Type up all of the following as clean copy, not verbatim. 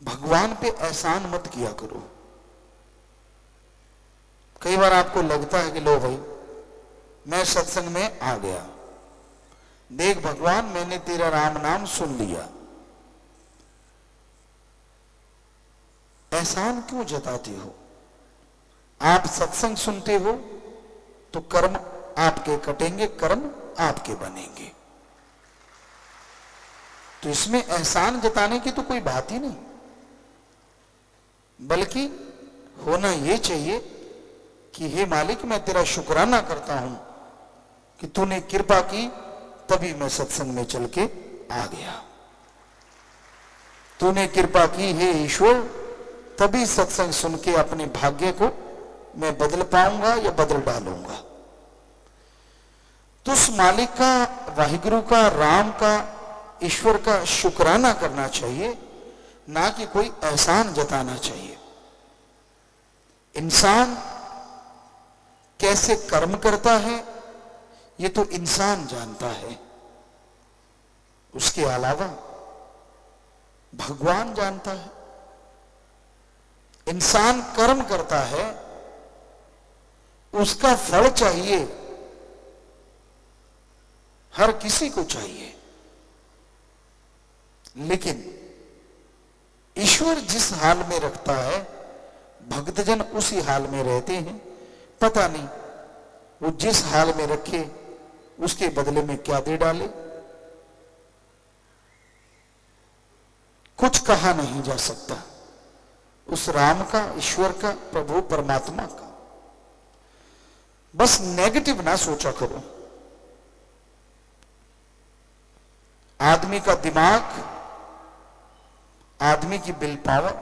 भगवान पे एहसान मत किया करो। कई बार आपको लगता है कि लो भाई मैं सत्संग में आ गया, देख भगवान मैंने तेरा राम नाम सुन लिया। एहसान क्यों जताते हो? आप सत्संग सुनते हो तो कर्म आपके कटेंगे, कर्म आपके बनेंगे, तो इसमें एहसान जताने की तो कोई बात ही नहीं। बल्कि होना यह चाहिए कि हे मालिक मैं तेरा शुक्राना करता हूं कि तूने कृपा की, तभी मैं सत्संग में चल के आ गया। तूने कृपा की हे ईश्वर, तभी सत्संग सुन के अपने भाग्य को मैं बदल पाऊंगा या बदल डालूंगा। तो उस मालिक का, वाहिगुरु का, राम का, ईश्वर का शुक्राना करना चाहिए, ना कि कोई एहसान जताना चाहिए। इंसान कैसे कर्म करता है ये तो इंसान जानता है, उसके अलावा भगवान जानता है। इंसान कर्म करता है, उसका फल चाहिए, हर किसी को चाहिए, लेकिन ईश्वर जिस हाल में रखता है भक्तजन उसी हाल में रहते हैं। पता नहीं वो जिस हाल में रखे उसके बदले में क्या दे डाले, कुछ कहा नहीं जा सकता उस राम का, ईश्वर का, प्रभु परमात्मा का। बस नेगेटिव ना सोचा करो। आदमी का दिमाग, आदमी की विल पावर,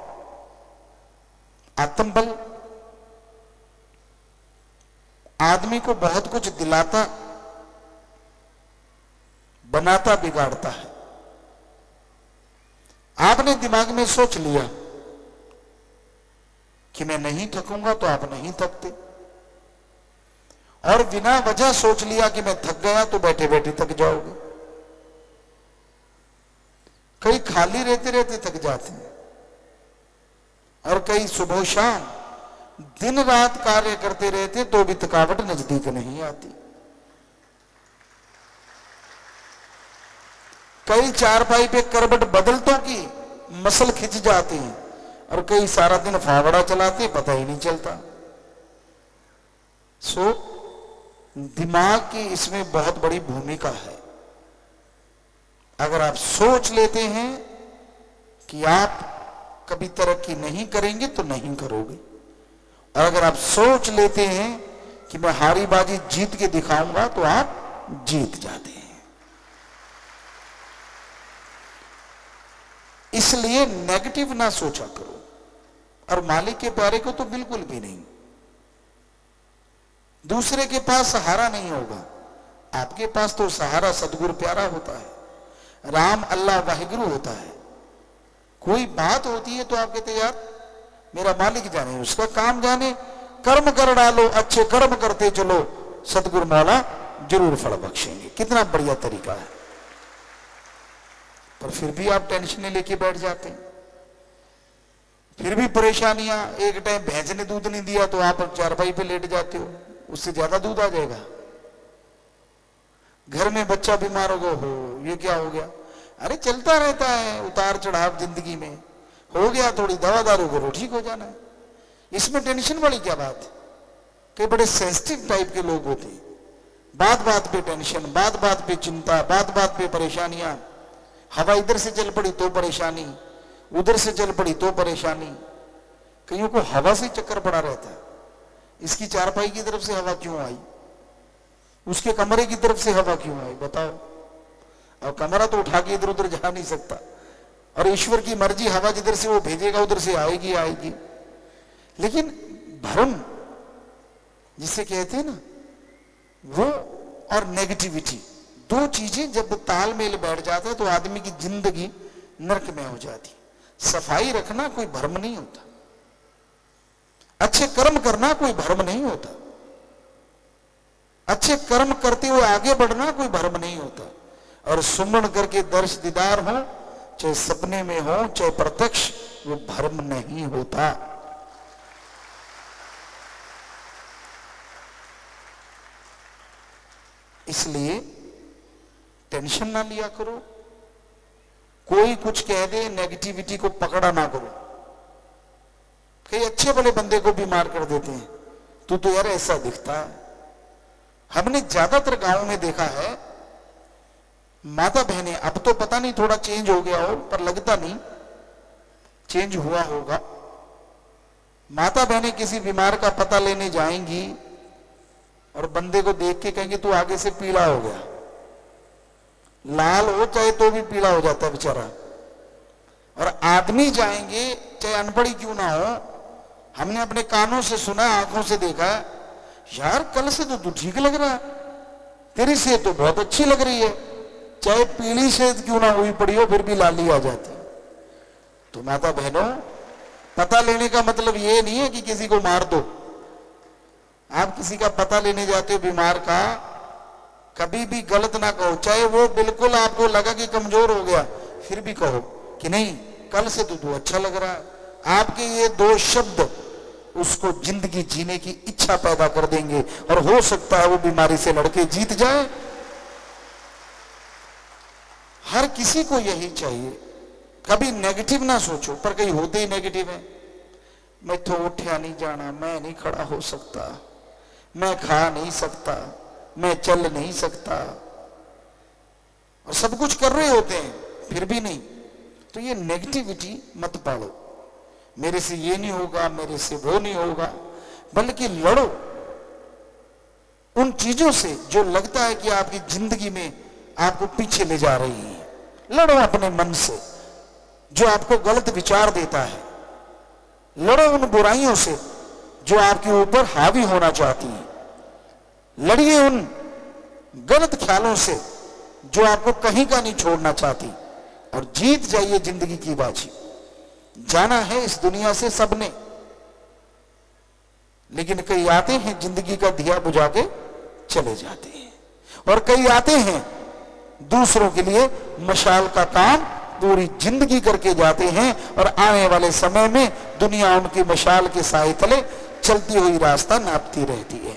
आत्मबल आदमी को बहुत कुछ दिलाता, बनाता, बिगाड़ता है। आपने दिमाग में सोच लिया कि मैं नहीं थकूंगा तो आप नहीं थकते, और बिना वजह सोच लिया कि मैं थक गया तो बैठे बैठे थक जाओगे। कई खाली रहते रहते थक जाते हैं, और कई सुबह शाम दिन रात कार्य करते रहते तो भी थकावट नजदीक नहीं आती। कई चारपाई पे करवट बदलतों की मसल खिंच जाती हैं, और कई सारा दिन फावड़ा चलाते पता ही नहीं चलता। सो दिमाग की इसमें बहुत बड़ी भूमिका है। अगर आप सोच लेते हैं कि आप कभी तरक्की नहीं करेंगे तो नहीं करोगे, और अगर आप सोच लेते हैं कि मैं हारी बाजी जीत के दिखाऊंगा तो आप जीत जाते हैं। इसलिए नेगेटिव ना सोचा करो, और मालिक के प्यारे को तो बिल्कुल भी नहीं। दूसरे के पास सहारा नहीं होगा, आपके पास तो सहारा सदगुरु प्यारा होता है, राम, अल्लाह, वाहिगुरु होता है। कोई बात होती है तो आप कहते यार मेरा मालिक जाने, उसका काम जाने, कर्म कर डालो, अच्छे कर्म करते चलो, सतगुरु मौला जरूर फल बख्शेंगे। कितना बढ़िया तरीका है। पर फिर भी आप टेंशन लेके बैठ जाते हैं, फिर भी परेशानियां। एक टाइम भैंस ने दूध नहीं दिया तो आप चारपाई पे लेट जाते हो, उससे ज्यादा दूध आ जाएगा। घर में बच्चा बीमार हो ये क्या हो गया? अरे चलता रहता है उतार चढ़ाव जिंदगी में, हो गया थोड़ी दवा दारू करो ठीक हो जाना है। इसमें टेंशन वाली क्या बात है? कई बड़े सेंसिटिव टाइप के लोग होते हैं, बात बात पे टेंशन, बात बात पे चिंता, बात बात पे परेशानियां। हवा इधर से चल पड़ी तो परेशानी, उधर से चल पड़ी तो परेशानी। कईयों को हवा से चक्कर पड़ा रहता है, इसकी चारपाई की तरफ से हवा क्यों आई, उसके कमरे की तरफ से हवा क्यों आई बताओ। और कमरा तो उठा के इधर उधर जा नहीं सकता, और ईश्वर की मर्जी, हवा जिधर से वो भेजेगा उधर से आएगी आएगी। लेकिन भ्रम जिसे कहते हैं ना, वो और नेगेटिविटी, दो चीजें जब तालमेल बैठ जाता है तो आदमी की जिंदगी नरक में हो जाती। सफाई रखना कोई भ्रम नहीं होता, अच्छे कर्म करना कोई भ्रम नहीं होता, अच्छे कर्म करते हुए आगे बढ़ना कोई भ्रम नहीं होता। और सुमरण करके दर्श दीदार हो, चाहे सपने में हो चाहे प्रत्यक्ष, वो भ्रम नहीं होता। इसलिए टेंशन ना लिया करो, कोई कुछ कह दे नेगेटिविटी को पकड़ा ना करो। कई अच्छे भले बंदे को बीमार कर देते हैं, तू तो यार ऐसा दिखता है। हमने ज्यादातर गांवों में देखा है, माता बहनें, अब तो पता नहीं थोड़ा चेंज हो गया हो, पर लगता नहीं चेंज हुआ होगा। माता बहनें किसी बीमार का पता लेने जाएंगी और बंदे को देख के कहेंगे तू आगे से पीला हो गया, लाल हो चाहे तो भी पीला हो जाता है बेचारा। और आदमी जाएंगे चाहे अनपढ़ी क्यों ना हो, हमने अपने कानों से सुना, आंखों से देखा, यार कल से तो तू ठीक लग रहा है, तेरी सेहत तो बहुत अच्छी लग रही है, चाहे पीली सेहत क्यों ना हुई पड़ी हो फिर भी लाली आ जाती। तो माता बहनों, पता लेने का मतलब ये नहीं है कि किसी को मार दो। आप किसी का पता लेने जाते हो बीमार का, कभी भी गलत ना कहो, चाहे वो बिल्कुल आपको लगा कि कमजोर हो गया, फिर भी कहो कि नहीं कल से तो तू अच्छा लग रहा है। आपके ये दो शब्द उसको जिंदगी जीने की इच्छा पैदा कर देंगे और हो सकता है वो बीमारी से लड़के जीत जाए। हर किसी को यही चाहिए, कभी नेगेटिव ना सोचो, पर कहीं होते ही नेगेटिव है। मैं तो उठा नहीं जाना, मैं नहीं खड़ा हो सकता, मैं खा नहीं सकता, मैं चल नहीं सकता, और सब कुछ कर रहे होते हैं फिर भी नहीं। तो ये नेगेटिविटी मत पालो, मेरे से ये नहीं होगा, मेरे से वो नहीं होगा, बल्कि लड़ो उन चीजों से जो लगता है कि आपकी जिंदगी में आपको पीछे ले जा रही है। लड़ो अपने मन से जो आपको गलत विचार देता है, लड़ो उन बुराइयों से जो आपके ऊपर हावी होना चाहती है, लड़िए उन गलत ख्यालों से जो आपको कहीं का नहीं छोड़ना चाहती, और जीत जाइए जिंदगी की बाजी। जाना है इस दुनिया से सबने, लेकिन कई आते हैं जिंदगी का दिया बुझा के चले जाते हैं, और कई आते हैं दूसरों के लिए मशाल का काम पूरी जिंदगी करके जाते हैं, और आने वाले समय में दुनिया उनकी मशाल के साए तले चलती हुई रास्ता नापती रहती है।